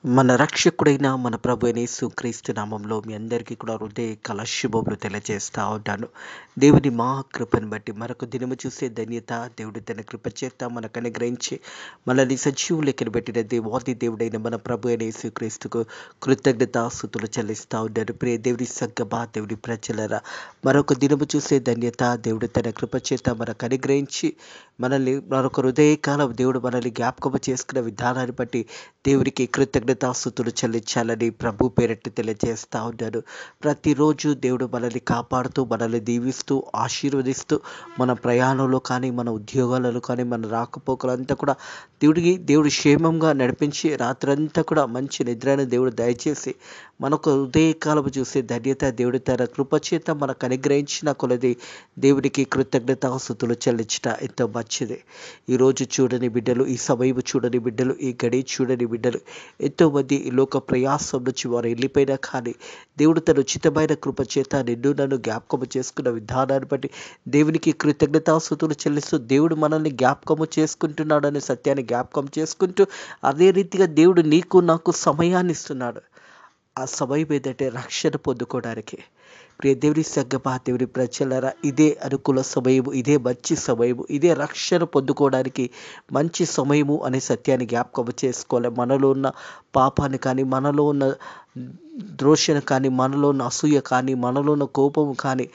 మన రక్షకుడైన మన ప్రభు అయిన యేసుక్రీస్తు నామంలో మీ అందరికీ కూడా హృదయపూర్వక శుభములు తెలియజేస్తా ఉంటాను. దేవుని మహాకృపను బట్టి మరొక దినము చూసే ధన్యత దేవుడు తన కృప చేత మనకు అనుగ్రహించి మనల్ని సజీవులెక్కన పెట్టిన దేవాది దేవుడైన మన ప్రభు అయిన యేసుక్రీస్తుకు కృతజ్ఞతాస్తుతులు చెల్లిస్తా ఉంటాను. ప్రియ దేవుని సంగమా, దేవుని ప్రజలరా, మరొక దినము చూసే ధన్యత దేవుడు తన కృప చేత మనకు అనుగ్రహించి మనల్ని మరొక హృదయకాలం దేవుడు మనల్ని జ్ఞాపకం చేసుకున్న విధానాన్ని బట్టి దేవునికి కృతజ్ఞతాస్తుతులు చెల్లించాలని ప్రభు పేరట్టు తెలియజేస్తా ఉన్నాను. ప్రతిరోజు దేవుడు మనల్ని కాపాడుతూ, మనల్ని దీవిస్తూ, ఆశీర్వదిస్తూ, మన ప్రయాణంలో కానీ, మన ఉద్యోగాలలో కానీ, మన రాకపోకలంతా కూడా దేవుడు క్షేమంగా నడిపించి రాత్రంతా కూడా మంచి నిద్రను దేవుడు దయచేసి మనకు ఉదయకాలం చూసే ధన్యత దేవుడు తన కృపచేత మనకు అనుగ్రహించిన కొలది దేవునికి కృతజ్ఞతాస్తుతులు చెల్లించట ఎంతో మంచిది. ఈరోజు చూడని బిడ్డలు, ఈ సమయం చూడని బిడ్డలు, ఈ గడి చూడని బిడ్డలు ఎంతోమంది ఈ లోక ప్రయాసం నుంచి వారు వెళ్ళిపోయినా కానీ దేవుడు తన ఉచితమైన కృపచేత నిన్ను నన్ను జ్ఞాపకము చేసుకున్న విధానాన్ని బట్టి దేవునికి కృతజ్ఞతాస్తుతులు చెల్లిస్తూ దేవుడు మనల్ని జ్ఞాపకము చేసుకుంటున్నాడు అనే సత్యాన్ని జ్ఞాపకం చేసుకుంటూ అదే రీతిగా దేవుడు నీకు నాకు సమయాన్ని ఇస్తున్నాడు. ఆ సమయం ఏంటంటే రక్షణ పొందుకోవడానికి. ప్రియ దేవుని సంగమా, దేవుని ప్రజలరా, ఇదే అనుకూల సమయము, ఇదే మంచి సమయము, ఇదే రక్షణ పొందుకోవడానికి మంచి సమయము అనే సత్యాన్ని జ్ఞాపకం చేసుకోవాలి. మనలో ఉన్న పాపాన్ని కానీ, మనలో ఉన్న ద్రోషణ కానీ, మనలో ఉన్న అసూయ కానీ, మనలో ఉన్న కోపము కానీ,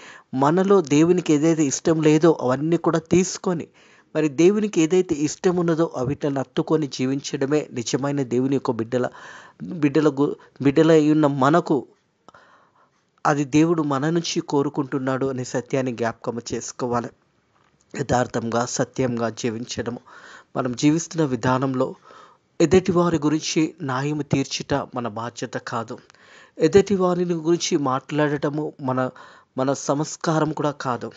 మనలో దేవునికి ఏదైతే ఇష్టం లేదో అవన్నీ కూడా తీసుకొని మరి దేవునికి ఏదైతే ఇష్టం ఉన్నదో అవిటను హత్తుకొని జీవించడమే నిజమైన దేవుని యొక్క బిడ్డలై ఉన్న మనకు అది దేవుడు మన నుంచి కోరుకుంటున్నాడు అనే సత్యాన్ని జ్ఞాపకం చేసుకోవాలి. యథార్థంగా, సత్యంగా జీవించడము, మనం జీవిస్తున్న విధానంలో ఎదుటి వారి గురించి న్యాయం తీర్చుట మన బాధ్యత కాదు. ఎదుటి వారిని గురించి మాట్లాడటము మన సంస్కారం కూడా కాదు.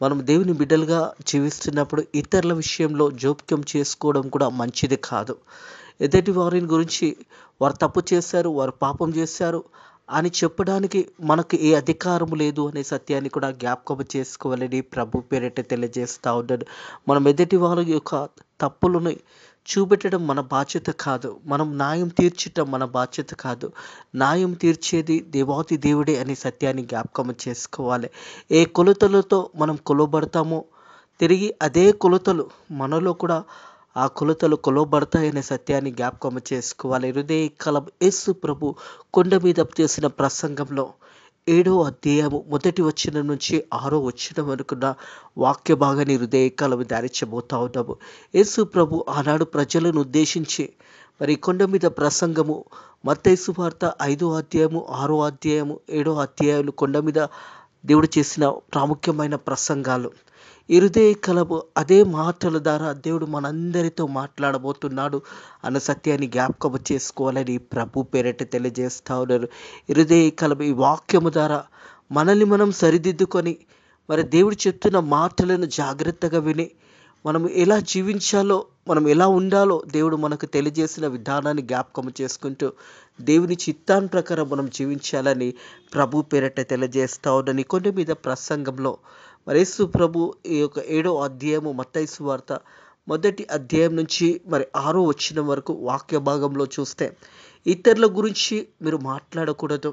మనం దేవుని బిడ్డలుగా జీవిస్తున్నప్పుడు ఇతరుల విషయంలో జోక్యం చేసుకోవడం కూడా మంచిది కాదు. ఎదుటి వారిని గురించి వారు తప్పు చేశారు, వారు పాపం చేశారు అని చెప్పడానికి మనకు ఏ అధికారం లేదు అనే సత్యాన్ని కూడా జ్ఞాపకం చేసుకోవాలని ప్రభు పేరిట తెలియజేస్తూ ఉన్నాడు. మనం ఎదుటి వారి యొక్క తప్పులను చూపెట్టడం మన బాధ్యత కాదు. మనం న్యాయం తీర్చటం మన బాధ్యత కాదు. న్యాయం తీర్చేది దేవాతి దేవుడే అనే సత్యాన్ని జ్ఞాపకం చేసుకోవాలి. ఏ కొలతలతో మనం కొలబడతామో తిరిగి అదే కొలతలు మనలో కూడా ఆ కొలతలు కొలవబడతాయనే సత్యాన్ని జ్ఞాపకం చేసుకోవాలి. హృదయకాలం యేసు ప్రభు కొండ మీద చేసిన ప్రసంగంలో 7వ అధ్యాయము 1వ వచనం నుంచి 6వ వచనం వరకున్న వాక్య భాగాన్ని హృదయకాలం ధ్యానించబోతా ఉన్నాము. యేసు ప్రభు ఆనాడు ప్రజలను ఉద్దేశించి మరి కొండ మీద ప్రసంగము మత్తయి సువార్త 5వ అధ్యాయము, 6వ అధ్యాయము, 7వ అధ్యాయాలు కొండ మీద దేవుడు చేసిన ప్రాముఖ్యమైన ప్రసంగాలు. ఈ హృదయకాలము అదే మాటల ద్వారా దేవుడు మనందరితో మాట్లాడబోతున్నాడు అన్న సత్యాన్ని జ్ఞాపకం చేసుకోవాలని ప్రభు పేరిట తెలియజేస్తా ఉన్నారు. ఈ హృదయకాలం ఈ వాక్యము ద్వారా మనల్ని మనం సరిదిద్దుకొని మరి దేవుడు చెప్తున్న మాటలను జాగ్రత్తగా విని మనం ఎలా జీవించాలో, మనం ఎలా ఉండాలో దేవుడు మనకు తెలియజేసిన విధానాన్ని జ్ఞాపకం చేసుకుంటూ దేవుని చిత్తాన్ని ప్రకారం మనం జీవించాలని ప్రభు పేరిట తెలియజేస్తా ఉన్నాను. కొండ మీద ప్రసంగంలో మరి యేసు ప్రభు ఈ యొక్క 7వ అధ్యాయము మత్తయి సువార్త 1వ అధ్యాయం నుంచి మరి 6వ వచనం వరకు వాక్య భాగంలో చూస్తే ఇతరుల గురించి మీరు మాట్లాడకూడదు,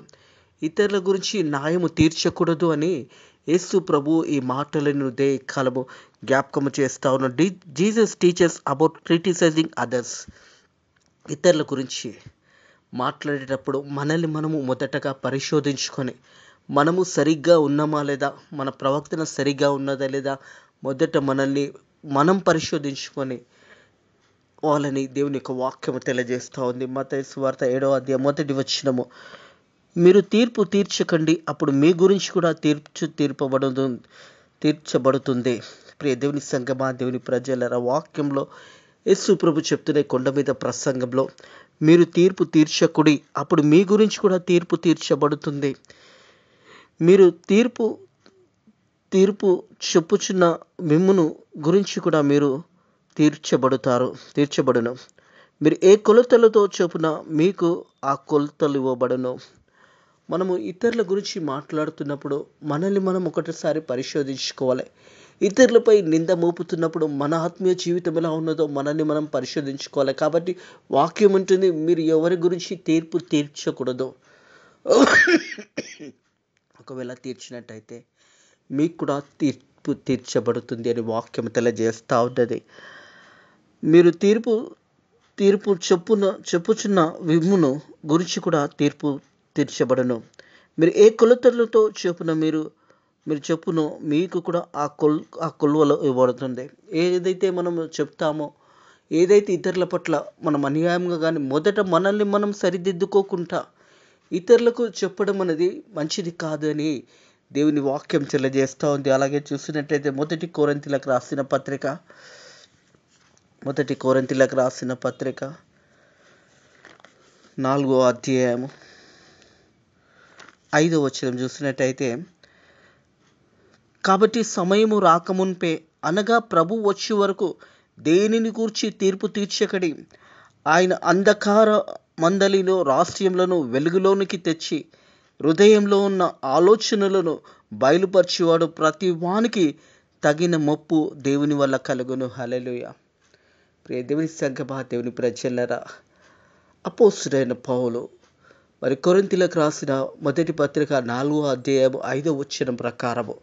ఇతరుల గురించి న్యాయము తీర్చకూడదు అని యేసు ప్రభు ఈ మాటలను హృదయకాలము జ్ఞాపకము చేస్తా ఉన్నాడు. Jesus teachers about criticizing others. ఇతరుల గురించి మాట్లాడేటప్పుడు మనల్ని మనము మొదటగా పరిశోధించుకొని మనము సరిగ్గా ఉన్నామా లేదా, మన ప్రవర్తన సరిగ్గా ఉన్నదా లేదా, మొదట మనల్ని మనం పరిశోధించుకొని వాళ్ళని దేవుని యొక్క వాక్యము తెలియజేస్తూ ఉంది. మత్తయి సువార్త 7వ అధ్యాయం 1వ వచనము, మీరు తీర్పు తీర్చకండి, అప్పుడు మీ గురించి కూడా తీర్చబడుతుంది. ప్రియ దేవుని సంగమా, దేవుని ప్రజల వాక్యంలో యేసు ప్రభు చెప్తున్న కొండ మీద ప్రసంగంలో మీరు తీర్పు తీర్చకుడి, అప్పుడు మీ గురించి కూడా తీర్పు తీర్చబడుతుంది. మీరు తీర్పు చెప్పుచున్న మిమ్మును గురించి కూడా మీరు తీర్చబడును. మీరు ఏ కొలతలతో చొప్పున మీకు ఆ కొలతలు ఇవ్వబడును. మనము ఇతరుల గురించి మాట్లాడుతున్నప్పుడు మనల్ని మనం ఒకటిసారి పరిశోధించుకోవాలి. ఇతరులపై నింద మోపుతున్నప్పుడు మన ఆత్మీయ జీవితం ఎలా ఉన్నదో మనల్ని మనం పరిశోధించుకోవాలి. కాబట్టి వాక్యం ఉంటుంది, మీరు ఎవరి గురించి తీర్పు తీర్చకూడదు. ఒకవేళ తీర్చినట్టయితే మీకు కూడా తీర్పు తీర్చబడుతుంది అని వాక్యం తెలియజేస్తూ ఉన్నది. మీరు తీర్పు చెప్పుచున్న విమ్మును గురించి కూడా తీర్పు తీర్చబడను. మీరు ఏ కొలతలతో చెప్పున మీరు చెప్పునో మీకు కూడా ఆ కొలువలో ఇవ్వబడుతుంది. ఏదైతే మనము చెప్తామో, ఏదైతే ఇతరుల పట్ల మనం అన్యాయంగా కానీ మొదట మనల్ని మనం సరిదిద్దుకోకుండా ఇతరులకు చెప్పడం అనేది మంచిది కాదు అని దేవుని వాక్యం తెలియజేస్తూ ఉంది. అలాగే చూసినట్లయితే మొదటి కొరింథీయులకు రాసిన పత్రిక 4వ అధ్యాయము 5వ వచనం చూసినట్టయితే, కాబట్టి సమయము రాకమున్పే అనగా ప్రభు వచ్చే వరకు దేనిని గూర్చి తీర్పు తీర్చకడి. ఆయన అంధకార మందలిలో రహస్యములను వెలుగులోనికి తెచ్చి హృదయంలో ఉన్న ఆలోచనలను బయలుపరిచేవాడు. ప్రతి వానికి తగిన మొప్పు దేవుని వల్ల కలుగును. హల్లెలూయా. ప్రియ దేవుని సంగమా, దేవుని ప్రజలరా, అపోస్తలుడైన పౌలు మరి కొరింథీయులకు రాసిన మొదటి పత్రిక 4వ అధ్యాయము 5వ వచనం ప్రకారము,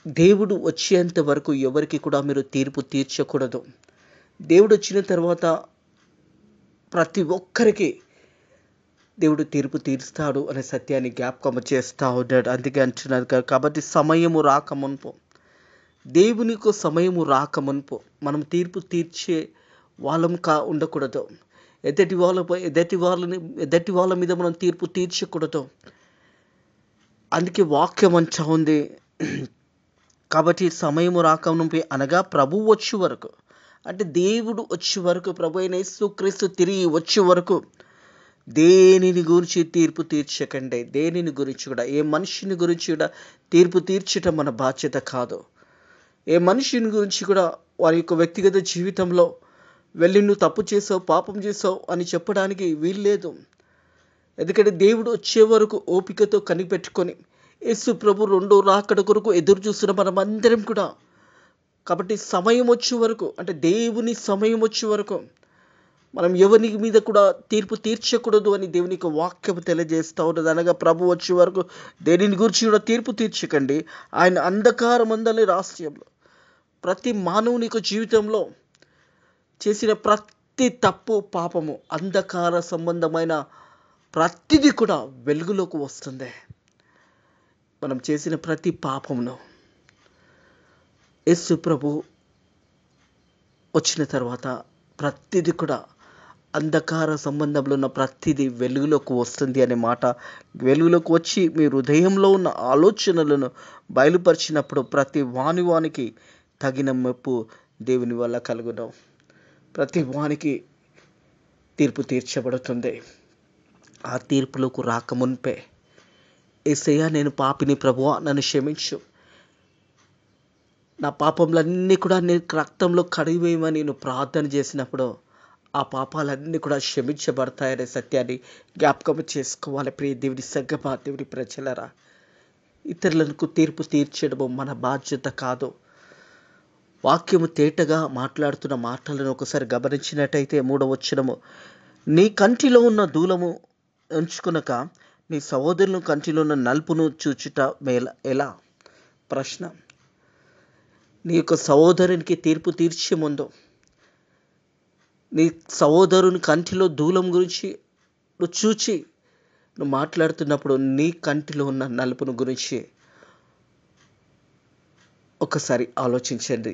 దేవుడు వచ్చేంత వరకు ఎవరికి కూడా మీరు తీర్పు తీర్చకూడదు. దేవుడు వచ్చిన తర్వాత ప్రతి ఒక్కరికి దేవుడు తీర్పు తీరుస్తాడు అనే సత్యాన్ని జ్ఞాపకం చేస్తూ ఉన్నాడు. అందుకే అంటున్నారు, కాబట్టి సమయము రాకమునుపు, దేవునికి సమయము రాకమునుపు మనం తీర్పు తీర్చే వాళ్ళం ఉండకూడదు. ఎదుటి వాళ్ళ మీద మనం తీర్పు తీర్చకూడదు. అందుకే వాక్యం అంటా ఉంది, కాబట్టి సమయము రాకమునుపే అనగా ప్రభు వచ్చే వరకు, అంటే దేవుడు వచ్చే వరకు, ప్రభు అయిన యేసుక్రీస్తు తిరిగి వచ్చే వరకు దేనిని గురించి తీర్పు తీర్చకండి. దేనిని గురించి కూడా, ఏ మనిషిని గురించి కూడా తీర్పు తీర్చటం మన బాధ్యత కాదు. ఏ మనిషిని గురించి కూడా వారి యొక్క వ్యక్తిగత జీవితంలో వెళ్ళి నువ్వు తప్పు చేసావు, పాపం చేసావు అని చెప్పడానికి వీల్లేదు. ఎందుకంటే దేవుడు వచ్చే వరకు ఓపికతో కనిపెట్టుకొని యేసు ప్రభు రెండో రాకడ కొరకు ఎదురు చూస్తున్న మనం అందరం కూడా, కాబట్టి సమయం వచ్చే వరకు, అంటే దేవుని సమయం వచ్చే వరకు మనం ఎవరి మీద కూడా తీర్పు తీర్చకూడదు అని దేవుని యొక్క వాక్యం తెలియజేస్తూ ఉన్నది. అనగా ప్రభు వచ్చే వరకు దేనిని గురించి కూడా తీర్పు తీర్చకండి. ఆయన అంధకారమందలి రహస్యంలో ప్రతి మానవుని యొక్క జీవితంలో చేసిన ప్రతి తప్పు, పాపము, అంధకార సంబంధమైన ప్రతిదీ కూడా వెలుగులోకి వస్తుంది. మనం చేసిన ప్రతి పాపమును యేసు ప్రభు వచ్చిన తర్వాత ప్రతిదీ కూడా అంధకార సంబంధంలో ఉన్న ప్రతిదీ వెలుగులోకి వస్తుంది అనే మాట, వెలుగులోకి వచ్చి మీ హృదయంలో ఉన్న ఆలోచనలను బయలుపరిచినప్పుడు ప్రతి వానికి తగిన మెప్పు దేవుని వల్ల కలుగును. ప్రతి వానికి తీర్పు తీర్చబడుతుంది. ఆ తీర్పులకు రాకమున్పే, యేసయ్యా నేను పాపిని ప్రభువా నన్ను క్షమించు, నా పాపములన్నీ కూడా నీ రక్తంలో కడిగివేయమని నేను ప్రార్థన చేసినప్పుడు ఆ పాపాలన్నీ కూడా క్షమించబడతాయనే సత్యాన్ని జ్ఞాపకం చేసుకోవాలి. ప్రియ దేవుని సంగమా, దేవుని ప్రజలరా, ఇతరులకు తీర్పు తీర్చడము మన బాధ్యత కాదు. వాక్యము తేటగా మాట్లాడుతున్న మాటలను ఒకసారి గమనించినట్టయితే 3వ వచనము, నీ కంటిలో ఉన్న దూలము ఉంచుకునక నీ సహోదరుని కంటిలో ఉన్న నలుపును చూచుట ఎలా? ప్రశ్న. నీ యొక్క సహోదరునికి తీర్పు తీర్చే ముందు, నీ సహోదరుని కంటిలో దూలం గురించి నువ్వు చూచి నువ్వు మాట్లాడుతున్నప్పుడు నీ కంటిలో ఉన్న నలుపును గురించి ఒకసారి ఆలోచించండి.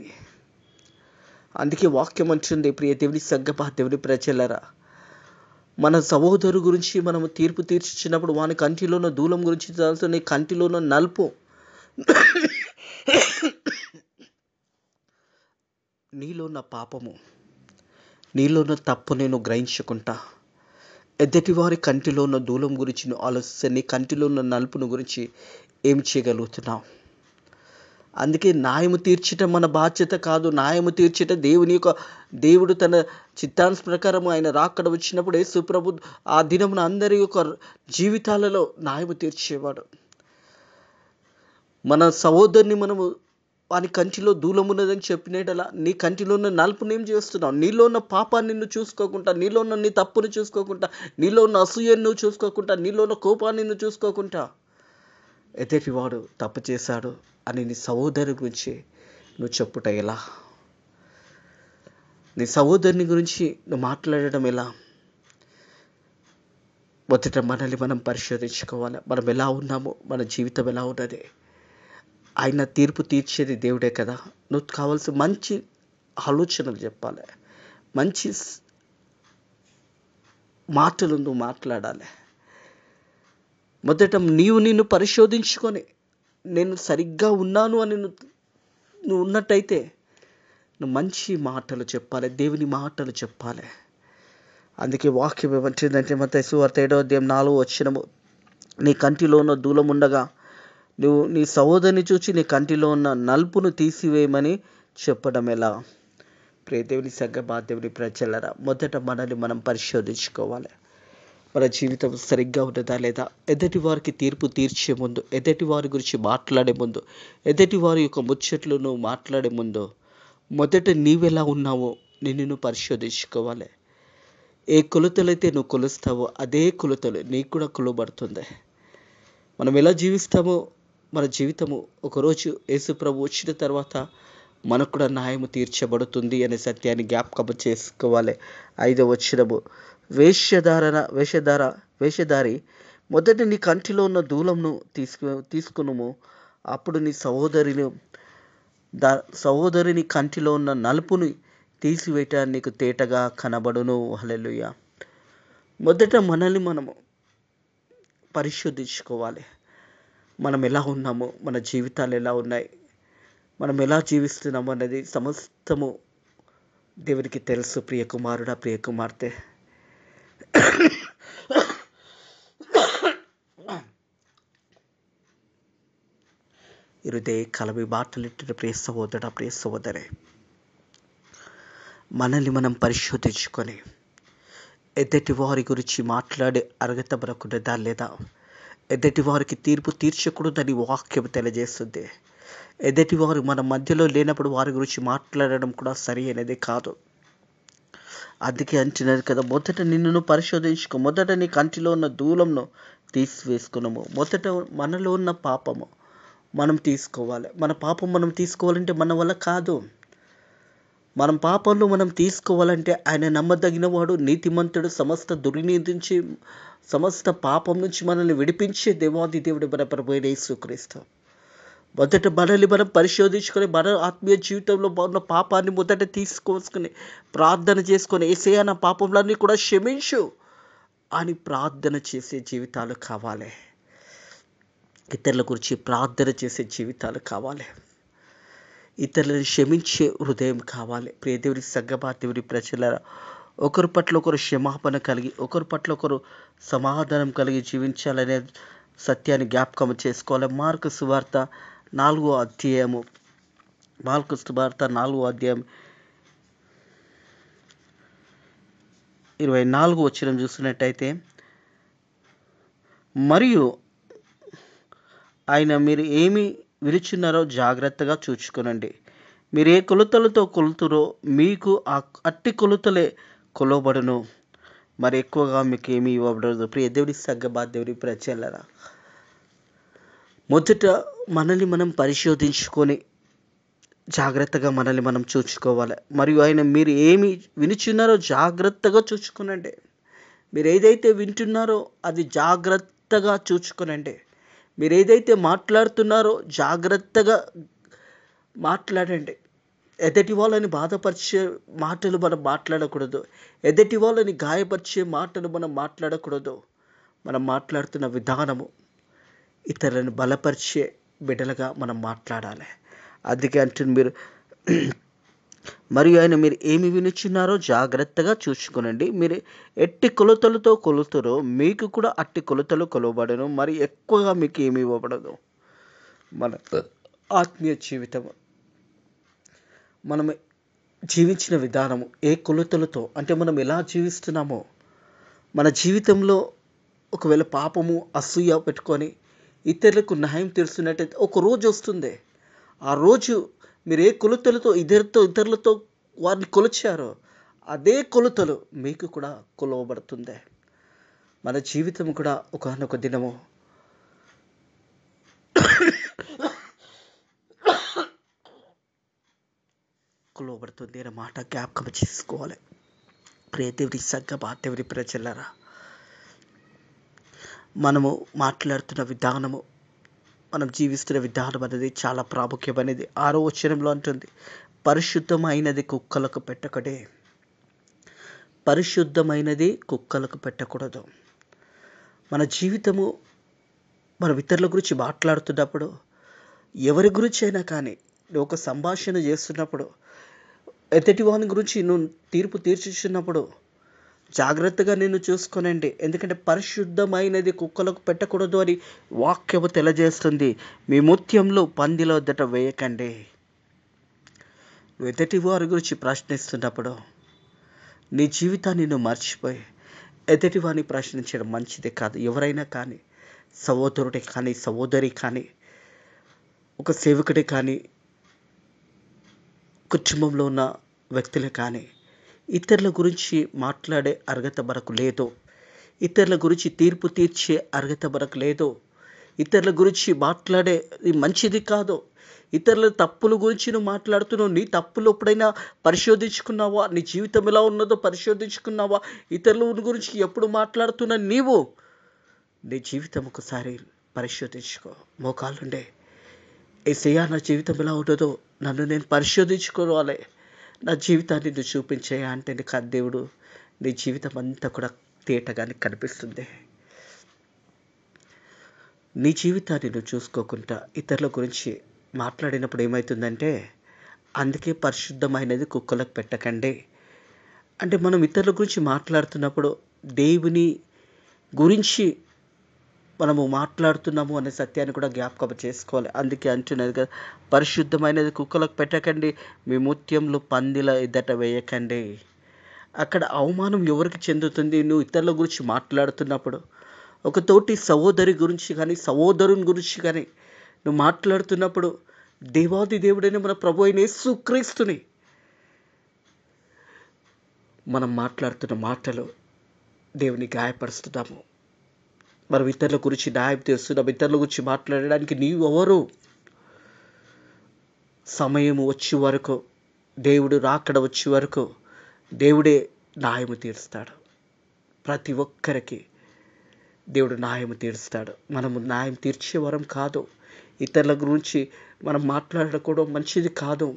అందుకే వాక్యం అంటుంది, ప్రియ దేవుని సంగమా, దేవుని ప్రజలరా, మన సహోదరు గురించి మనము తీర్పు తీర్చినప్పుడు వాని కంటిలో ఉన్న దూలం గురించి తెలుసు, నీ కంటిలో ఉన్న నలుపు, నీలో ఉన్న పాపము, నీలో ఉన్న తప్పు నేను గ్రహించుకుంటా. ఎదుటి వారి కంటిలో ఉన్న దూలం గురించి నువ్వు ఆలోచిస్తే నీ కంటిలో ఉన్న నలుపును గురించి ఏం చేయగలుగుతున్నావు? అందుకే న్యాయము తీర్చటం మన బాధ్యత కాదు. న్యాయము తీర్చట దేవుడు తన చిత్తాంశ ప్రకారం ఆయన రాకడ వచ్చినప్పుడు యేసు ప్రభు ఆ దినమున అందరి యొక్క జీవితాలలో న్యాయము తీర్చేవాడు. మన సహోదరుని మనము వాని కంటిలో దూలమున్నదని చెప్పినట్లా నీ కంటిలో ఉన్న నలుపుని ఏం చేస్తున్నావు? నీలో ఉన్న పాపాన్ని నువ్వు చూసుకోకుండా, నీలో ఉన్న నీ తప్పుని చూసుకోకుండా, నీలో ఉన్న అసూయను నువ్వు చూసుకోకుండా, నీలో ఉన్న కోపాన్ని నువ్వు చూసుకోకుండా, ఎదుటివాడు తప్పు చేశాడు అని నీ సహోదరు గురించి నువ్వు చెప్పుట ఎలా? నీ సహోదరుని గురించి నువ్వు మాట్లాడడం ఎలా? మొదట మనల్ని మనం పరిశోధించుకోవాలి. మనం ఎలా ఉన్నామో, మన జీవితం ఎలా ఉన్నది. ఆయన తీర్పు తీర్చేది దేవుడే కదా. నువ్వు కావాల్సిన మంచి ఆలోచనలు చెప్పాలి, మంచి మాటలు నువ్వు మాట్లాడాలి. మొదట నిన్ను పరిశోధించుకొని, నేను సరిగ్గా ఉన్నాను అని నువ్వు ఉన్నట్టయితే నువ్వు మంచి మాటలు చెప్పాలి, దేవుని మాటలు చెప్పాలి. అందుకే వాక్యం ఏమంటుందంటే మత్తయి సువార్త 7:4 నీ కంటిలో ఉన్న దూలం ఉండగా నువ్వు నీ సహోదరుని చూచి నీ కంటిలో ఉన్న నలుపును తీసివేయమని చెప్పడం ఎలా? ప్రియ దేవుని సంగమా, దేవుని ప్రజలరా, మొదట మనల్ని మనం పరిశోధించుకోవాలి. మన జీవితం సరిగ్గా ఉన్నదా లేదా? ఎదుటి వారికి తీర్పు తీర్చే ముందు, ఎదుటి వారి గురించి మాట్లాడే ముందు, ఎదుటి వారి యొక్క ముచ్చట్లు నువ్వు మాట్లాడే ముందు మొదట నీవెలా ఉన్నావో నిన్ను పరిశోధించుకోవాలి. ఏ కొలతలైతే నువ్వు కొలుస్తావో అదే కొలతలు నీకు కూడా కొలబడుతుంది. మనం ఎలా జీవిస్తామో మన జీవితము ఒకరోజు యేసు ప్రభు వచ్చిన తర్వాత మనకు కూడా న్యాయము తీర్చబడుతుంది అనే సత్యాన్ని జ్ఞాపకం చేసుకోవాలి. 5వ వచనము, వేషధారి మొదట నీ కంటిలో ఉన్న దూలంను తీసుకునుము, అప్పుడు నీ సహోదరుని కంటిలో ఉన్న నలుపుని తీసివేయట నీకు తేటగా కనబడును. హల్లెలూయా. మొదట మనల్ని మనము పరిశోధించుకోవాలి. మనం ఎలా ఉన్నాము, మన జీవితాలు ఎలా ఉన్నాయి, మనం ఎలా జీవిస్తున్నాము అనేది సమస్తము దేవునికి తెలుసు. ప్రియ కుమారుడా, ప్రియ కుమార్తె, హృదయ కలవి బాటలిట్టిన ప్రియ సహోదరుడా, ప్రియ సహోదరే, మనల్ని మనం పరిశోధించుకొని ఎదుటి వారి గురించి మాట్లాడే అర్హత మనకున్నదా లేదా? ఎదుటి వారికి తీర్పు తీర్చకూడదని వాక్యం తెలియజేస్తుంది. ఎదుటి వారు మన మధ్యలో లేనప్పుడు వారి గురించి మాట్లాడడం కూడా సరి అనేది కాదు. అందుకే అంటున్నారు కదా, మొదట నిన్ను పరిశోధించుకో, మొదట నీ కంటిలో ఉన్న దూలంను తీసివేసుకున్నాము. మొదట మనలో ఉన్న పాపము మనం తీసుకోవాలి. మన పాపం మనం తీసుకోవాలంటే మన వల్ల కాదు. మనం పాపంలో మనం తీసుకోవాలంటే ఆయన నమ్మదగిన వాడు, నీతిమంతుడు, సమస్త దుర్నీతి నుంచి, సమస్త పాపం నుంచి మనల్ని విడిపించే దేవాది దేవుడు మన ప్రభువైన యేసుక్రీస్తు. మొదట మనల్ని మనం పరిశోధించుకొని మన ఆత్మీయ జీవితంలో ఉన్న పాపాన్ని మొదట తీసుకొని ప్రార్థన చేసుకొని, యేసయ్యా నా పాపంలన్నీ కూడా క్షమించు అని ప్రార్థన చేసే జీవితాలు కావాలి. ఇతరుల గురించి ప్రార్థన చేసే జీవితాలు కావాలి. ఇతరులను క్షమించే హృదయం కావాలి. ప్రియ దేవుని సంగమా, దేవుని ప్రజలారా, ఒకరి పట్ల ఒకరు క్షమాపణ కలిగి, ఒకరి పట్ల ఒకరు సమాధానం కలిగి జీవించాలనే సత్యాన్ని జ్ఞాపకం చేసుకోవాలి. మార్కు సువార్త 4వ అధ్యాయము 24వ వచనం చూసినట్టయితే, మరియు ఆయన మీరు ఏమి విరుచున్నారో జాగ్రత్తగా చూచుకొనండి. మీరు ఏ కొలతలతో కొలుతురో మీకు అట్టి కొలతలే కొలవబడును, మరి ఎక్కువగా మీకు ఏమి ఇవ్వబడదు. ప్రియ దేవుని సంగమా, దేవుని ప్రజలారా, మొదట మనల్ని మనం పరిశోధించుకొని జాగ్రత్తగా మనల్ని మనం చూసుకోవాలి. మరియు ఆయన మీరు ఏమి వినుచున్నారో జాగ్రత్తగా చూచుకునండి. మీరు ఏదైతే వింటున్నారో అది జాగ్రత్తగా చూచుకునండి. మీరు ఏదైతే మాట్లాడుతున్నారో జాగ్రత్తగా మాట్లాడండి. ఎదుటి వాళ్ళని బాధపరిచే మాటలు మనం మాట్లాడకూడదు. ఎదుటి వాళ్ళని గాయపరిచే మాటలు మనం మాట్లాడకూడదు. మనం మాట్లాడుతున్న విధానము ఇతరులను బలపరిచే బిడ్డలుగా మనం మాట్లాడాలి. అందుకే అంటుంది, మీరు మరియు ఆయన మీరు ఏమి వినుచున్నారో జాగ్రత్తగా చూసుకునండి. మీరు ఎట్టి కొలతలతో కొలుతురో మీకు కూడా అట్టి కొలతలు కొలవబడను, మరి ఎక్కువగా మీకు ఏమి ఇవ్వబడదు. మన ఆత్మీయ జీవితము, మనం జీవించిన విధానము ఏ కొలతలతో, అంటే మనం ఎలా జీవిస్తున్నామో, మన జీవితంలో ఒకవేళ పాపము అసూయ పెట్టుకొని ఇతరులకు న్యాయం తెలుస్తున్నట్టయితే ఒక రోజు వస్తుంది, ఆ రోజు మీరు ఏ కొలతలతో ఇతరులతో వారిని కొలిచారో అదే కొలతలు మీకు కూడా కొలవబడుతుంది. మన జీవితం కూడా ఒకానొక దినము కొలవబడుతుంది అనే మాట జ్ఞాపకం చేసుకోవాలి. ప్రియ దేవుని సంగమా, దేవుని ప్రజలారా, మనము మాట్లాడుతున్న విధానము, మనం జీవిస్తున్న విధానం అనేది చాలా ప్రాముఖ్యమైనది. 6వ వచనంలో అంటుంది, పరిశుద్ధమైనది కుక్కలకు పెట్టకడే. పరిశుద్ధమైనది కుక్కలకు పెట్టకూడదు. మన జీవితము, మనం ఇతరుల గురించి మాట్లాడుతున్నప్పుడు, ఎవరి గురించి అయినా కానీ, నువ్వు ఒక సంభాషణ చేస్తున్నప్పుడు, ఎదుటి వాని గురించి నువ్వు తీర్పు తీర్చుచున్నప్పుడు జాగ్రత్తగా నిన్ను చూసుకోనండి. ఎందుకంటే పరిశుద్ధమైనది కుక్కలకు పెట్టకూడదు అని వాక్యము తెలియజేస్తుంది. మీ ముత్యంలో పందిల వద్దట వేయకండి. నువ్వు ఎదుటి వారి గురించి ప్రశ్నిస్తున్నప్పుడు నీ జీవితాన్ని నువ్వు మర్చిపోయి ఎదుటి వారిని ప్రశ్నించడం మంచిది కాదు. ఎవరైనా కానీ, సహోదరుడే కానీ, సహోదరి కానీ, ఒక సేవకుడే కానీ, కుటుంబంలో ఉన్న వ్యక్తులే కానీ, ఇతరుల గురించి మాట్లాడే అర్హత మనకు లేదు. ఇతరుల గురించి తీర్పు తీర్చే అర్హత మనకు లేదు. ఇతరుల గురించి మాట్లాడేది మంచిది కాదు. ఇతరుల తప్పుల గురించి నువ్వు మాట్లాడుతున్నావు. నీ తప్పులు ఎప్పుడైనా పరిశోధించుకున్నావా? నీ జీవితం ఎలా ఉన్నదో పరిశోధించుకున్నావా? ఇతరుల గురించి ఎప్పుడు మాట్లాడుతున్నా నీవు నీ జీవితం ఒకసారి పరిశోధించుకో. మోకాళ్ళుండే, యేసయ్యా, నా జీవితం ఎలా ఉన్నదో నన్ను నేను పరిశోధించుకోవాలి, నా జీవితాన్ని నువ్వు చూపించేయా అంటే దేవుడు నీ జీవితం అంతా కూడా తేటగానే కనిపిస్తుంది. నీ జీవితాన్ని నువ్వు చూసుకోకుండా ఇతరుల గురించి మాట్లాడినప్పుడు ఏమవుతుందంటే, అందుకే పరిశుద్ధమైనది కుక్కలకు పెట్టకండి అంటే, మనం ఇతరుల గురించి మాట్లాడుతున్నప్పుడు దేవుని గురించి మనము మాట్లాడుతున్నాము అనే సత్యాన్ని కూడా జ్ఞాపకం చేసుకోవాలి. అందుకే అంటున్నది కదా, పరిశుద్ధమైనది కుక్కలకు పెట్టకండి, మీ ముత్యంలో పందిల ఎదుట వేయకండి. అక్కడ అవమానం ఎవరికి చెందుతుంది? నువ్వు ఇతరుల గురించి మాట్లాడుతున్నప్పుడు, ఒక తోటి సహోదరి గురించి కానీ, సహోదరుని గురించి కానీ నువ్వు మాట్లాడుతున్నప్పుడు, దేవాది దేవుడైన మన ప్రభు అయిన యేసుక్రీస్తుని మనం మాట్లాడుతున్న మాటలు దేవుని గాయపరుస్తున్నాము. మనం ఇతరుల గురించి న్యాయం తీరుస్తున్నాం. ఇతరుల గురించి మాట్లాడడానికి నీవు ఎవరు? సమయం వచ్చే వరకు, దేవుడు రాకడ వచ్చే వరకు దేవుడే న్యాయము తీరుస్తాడు. ప్రతి ఒక్కరికి దేవుడు న్యాయం తీరుస్తాడు. మనము న్యాయం తీర్చే వరం కాదు. ఇతరుల గురించి మనం మాట్లాడకూడదు, మంచిది కాదు.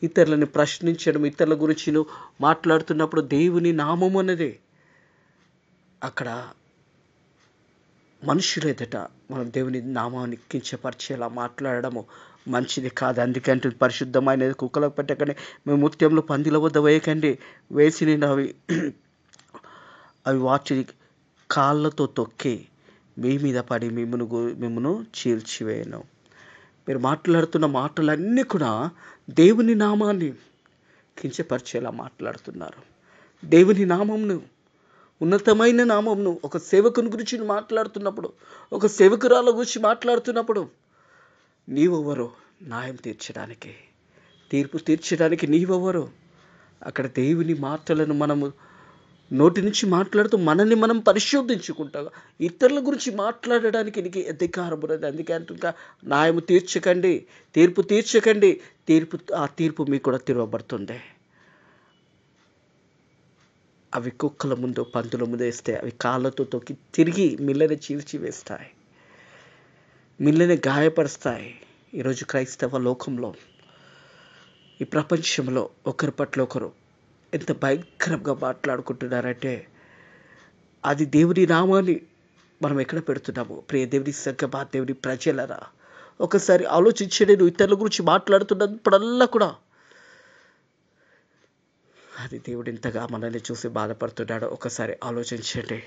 ఇతరులని ప్రశ్నించడం, ఇతరుల గురించి నువ్వు మాట్లాడుతున్నప్పుడు దేవుని నామం అన్నది అక్కడ మనుషుల ఎదుట మనం దేవుని నామాన్ని కించపరిచేలా మాట్లాడడము మంచిది కాదు. అందుకంటే పరిశుద్ధమైనది కుక్కలకు పెట్టకండి, మీ ముత్యంలో పందిల వద్ద వేయకండి. వేసి నేను అవి వాటి కాళ్ళతో తొక్కి మీ మీద పడి మిమ్మను చీల్చివేయను. మీరు మాట్లాడుతున్న మాటలన్నీ కూడా దేవుని నామాన్ని కించపరిచేలా మాట్లాడుతున్నారు. దేవుని నామంను, ఉన్నతమైన నామంను, ఒక సేవకుని గురించి మాట్లాడుతున్నప్పుడు, ఒక సేవకురాల గురించి మాట్లాడుతున్నప్పుడు, నీవెవరు న్యాయం తీర్చడానికి, తీర్పు తీర్చడానికి? నీవెవరు? అక్కడ దేవుని మాటలను మనము నోటి నుంచి మాట్లాడుతూ మనల్ని మనం పరిశోధించుకుంటాం. ఇతరుల గురించి మాట్లాడడానికి నీకు అధికారం ఉన్నది. అందుకే అంటున్నా, న్యాయము తీర్చకండి, తీర్పు తీర్చకండి. ఆ తీర్పు మీకు కూడా తిరగబడుతుంది. అవి కుక్కల ముందు, పందుల ముందు వేస్తే అవి కాళ్ళతో తొక్కి తిరిగి మిల్లని చీల్చివేస్తాయి, మిల్లని గాయపరుస్తాయి. ఈరోజు క్రైస్తవ లోకంలో, ఈ ప్రపంచంలో ఒకరి పట్ల ఒకరు ఎంత భయంకరంగా మాట్లాడుకుంటున్నారంటే, అది దేవుని నామాన్ని మనం ఎక్కడ పెడుతున్నాము? ప్రియ దేవుని సంగమా, దేవుని ప్రజలరా, ఒకసారి ఆలోచించండి. నువ్వు ఇతరుల గురించి మాట్లాడుతున్నప్పుడల్లా కూడా అది దేవుడు ఎంతగా మనల్ని చూసి బాధపడుతున్నాడో ఒకసారి ఆలోచించండి.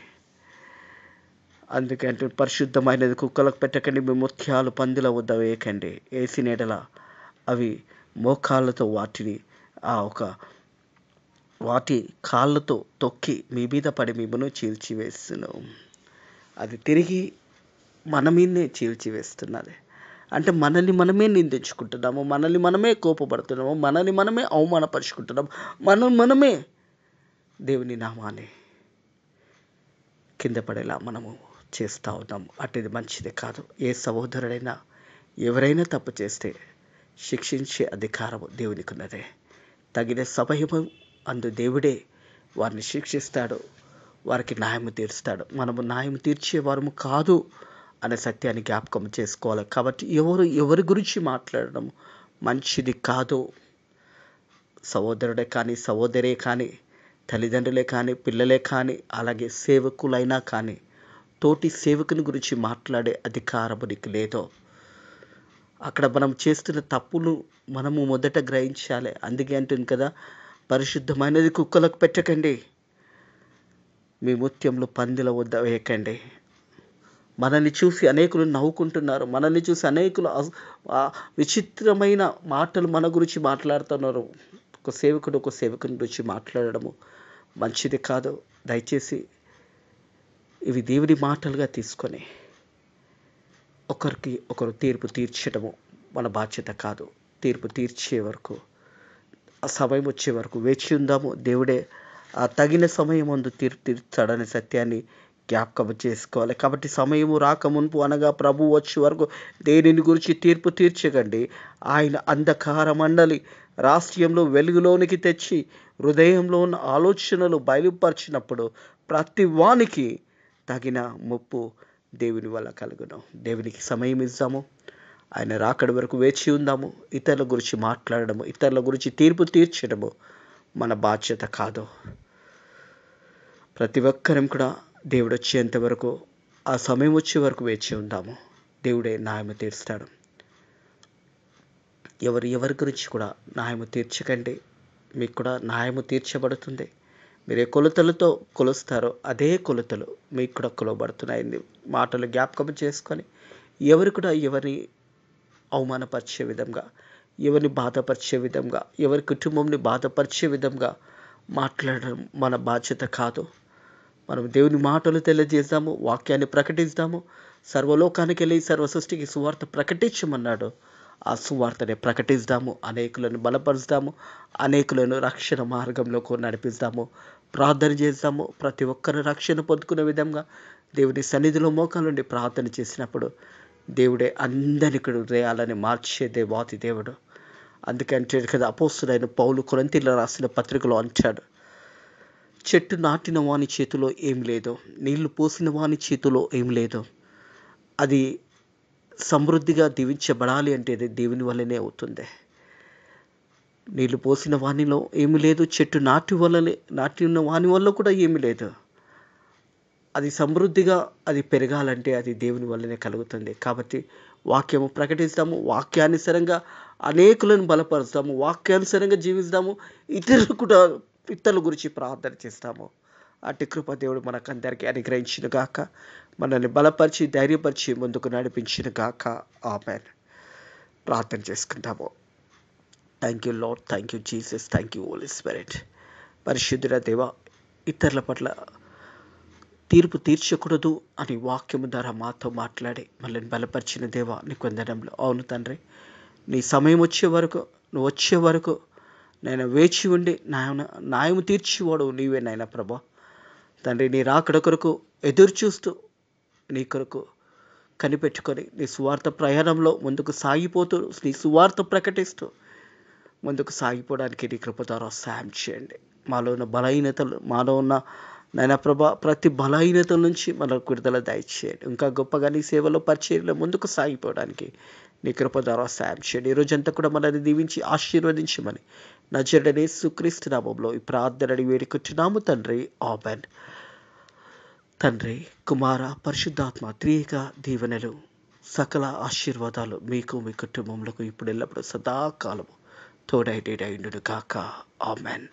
అందుకంటే పరిశుద్ధమైనది కుక్కలకు పెట్టకండి, మీ ముత్యాలు పందుల వద్ద వేయకండి. వేసిన ఎడల అవి మోకాళ్ళతో వాటి కాళ్ళతో తొక్కి మీ మీద పడి మిమ్మను చీల్చివేస్తును. అది తిరిగి మన మీదనే చీల్చివేస్తున్నది. అంటే మనల్ని మనమే నిందించుకుంటున్నాము, మనల్ని మనమే కోపపడుతున్నాము, మనల్ని మనమే అవమానపరుచుకుంటున్నాము, మనమే దేవుని నామాన్ని కింద పడేలా మనము చేస్తూ ఉన్నాము. అటుది మంచిది కాదు. ఏ సహోదరుడైనా ఎవరైనా తప్పు చేస్తే శిక్షించే అధికారము దేవునికి ఉన్నదే. తగిన సమయము అందు దేవుడే వారిని శిక్షిస్తాడు, వారికి న్యాయం తీరుస్తాడు. మనము న్యాయం తీర్చేవారము కాదు అనే సత్యాన్ని జ్ఞాపకం చేసుకోవాలి. కాబట్టి ఎవరి గురించి మాట్లాడడం మంచిది కాదు. సహోదరుడే కానీ, సహోదరే కానీ, తల్లిదండ్రులే కానీ, పిల్లలే కానీ, అలాగే సేవకులైనా కానీ, తోటి సేవకుని గురించి మాట్లాడే అధికారము నీకు లేదో. అక్కడ మనం చేస్తున్న తప్పులు మనము మొదట గ్రహించాలి. అందుకే అంటుంది కదా, పరిశుద్ధమైనది కుక్కలకు పెట్టకండి, మీ ముత్యములు పందిల వద్ద వేయకండి. మనల్ని చూసి అనేకులు నవ్వుకుంటున్నారు, మనల్ని చూసి అనేకులు విచిత్రమైన మాటలు మన గురించి మాట్లాడుతున్నారు. ఒక సేవకుని గురించి మాట్లాడడము మంచిది కాదు. దయచేసి ఇవి దేవుని మాటలుగా తీసుకొని ఒకరికి ఒకరు తీర్పు తీర్చడము మన బాధ్యత కాదు. తీర్పు తీర్చే వరకు, ఆ సమయం వచ్చే వరకు వేచి ఉందాము. దేవుడే ఆ తగిన సమయం ముందు తీర్పు తీర్చాడనే సత్యాన్ని జ్ఞాపకం చేసుకోవాలి. కాబట్టి సమయము రాక మునుపు, అనగా ప్రభు వచ్చే వరకు దేనిని గురించి తీర్పు తీర్చకండి. ఆయన అంధకార మండలి రాష్ట్రంలో వెలుగులోనికి తెచ్చి హృదయంలో ఉన్న ఆలోచనలు బయలుపరిచినప్పుడు ప్రతి వానికి తగిన ముప్పు దేవుని వల్ల కలుగును. దేవునికి సమయం ఇద్దాము, ఆయన రాకడి వరకు వేచి ఉందాము. ఇతరుల గురించి మాట్లాడడము, ఇతరుల గురించి తీర్పు తీర్చడము మన బాధ్యత కాదు. ప్రతి ఒక్కరం కూడా దేవుడు వచ్చేంత వరకు, ఆ సమయం వచ్చే వరకు వేచి ఉందాము. దేవుడే న్యాయము తీరుస్తాడు. ఎవరి గురించి కూడా న్యాయము తీర్చకండి, మీకు కూడా న్యాయము తీర్చబడుతుంది. మీరు ఏ కొలతలతో కొలుస్తారో అదే కొలతలు మీకు కూడా కొలవబడుతున్నాయి. మాటలు జ్ఞాపకం చేసుకొని ఎవరు కూడా ఎవరిని అవమానపరిచే విధంగా, ఎవరిని బాధపరిచే విధంగా, ఎవరి కుటుంబంని బాధపరిచే విధంగా మాట్లాడడం మన బాధ్యత కాదు. మనం దేవుని మాటలు తెలియజేద్దాము, వాక్యాన్ని ప్రకటిస్తాము. సర్వలోకానికి వెళ్ళి సర్వ సృష్టికి సువార్త ప్రకటించమన్నాడు. ఆ సువార్తని ప్రకటిస్తాము, అనేకులను బలపరుస్తాము, అనేకులను రక్షణ మార్గంలోకి నడిపిస్తాము. ప్రార్థన చేస్తాము. ప్రతి ఒక్కరు రక్షణ పొందుకునే విధంగా దేవుని సన్నిధిలో మోకాళ్ళ నుండి ప్రార్థన చేసినప్పుడు దేవుడే అందరి హృదయాలని మార్చే దేవాతి దేవుడు. అందుకంటే కదా అపోస్తులైన పౌలు కొరింథీయులకు రాసిన పత్రికలో అంటాడు, చెట్టు నాటిన వాని చేతిలో ఏం లేదు, నీళ్లు పోసిన వాని చేతిలో ఏం లేదు, అది సమృద్ధిగా దీవించబడాలి అంటే అది దేవుని వల్లనే అవుతుంది. నీళ్లు పోసిన వానిలో ఏమి లేదు, చెట్టు నాటిన వాని వల్ల కూడా ఏమి లేదు. అది సమృద్ధిగా అది పెరగాలంటే అది దేవుని వల్లనే కలుగుతుంది. కాబట్టి వాక్యము ప్రకటిస్తాము, వాక్యానుసారంగా అనేకులను బలపరుస్తాము, వాక్యానుసారంగా జీవిస్తాము, ఇతరుల గురించి ప్రార్థన చేస్తాము. అట్టి కృప దేవుడు మనకందరికీ అనుగ్రహించిన గాక, మనల్ని బలపరిచి ధైర్యపరిచి ముందుకు నడిపించిన గాక. ఆమేన్. ప్రార్థన చేసుకుంటాము. Thank you lord, thank you Jesus, thank you holy spirit. పరిశుద్ధుల దేవ, ఇతరుల పట్ల తీర్పు తీర్చకూడదు అని వాక్యము ద్వారా మాతో మాట్లాడి మనల్ని బలపరిచిన దేవ నీకు వందనములు. అవును తండ్రి, నీ సమయం వచ్చే వరకు, నువ్వు వచ్చే వరకు నేను వేచి ఉండి న్యాయము తీర్చేవాడు నీవే నాయన ప్రభా. తండ్రి, నీ రాకడ కొరకు ఎదురు చూస్తూ నీ కొరకు కనిపెట్టుకొని నీ సువార్త ప్రయాణంలో ముందుకు సాగిపోతూ, నీ సువార్త ప్రకటిస్తూ ముందుకు సాగిపోవడానికి నీ కృప ద్వారా సాయం చేయండి. మాలో ఉన్న బలహీనతలు, మాలో ఉన్న నాయన ప్రభా ప్రతి బలహీనతల నుంచి మనకు విడుదల దయచేయండి. ఇంకా గొప్పగా నీ సేవలో పరిచర్యలో ముందుకు సాగిపోవడానికి నీ కృప ద్వారా సాయం చేయండి. ఈ రోజంతా కూడా మనల్ని దీవించి ఆశీర్వదించమని నజరేయుడైన యేసుక్రీస్తు నామములో ఈ ప్రార్థనని వేడుకుంటున్నాము తండ్రి. ఆమేన్. తండ్రి, కుమార, పరిశుద్ధాత్మ త్రియేక దీవెనలు, సకల ఆశీర్వాదాలు మీకు, మీ కుటుంబములకు ఇప్పుడు ఎల్లప్పుడూ సదాకాలము తోడైండును గాక. ఆమేన్.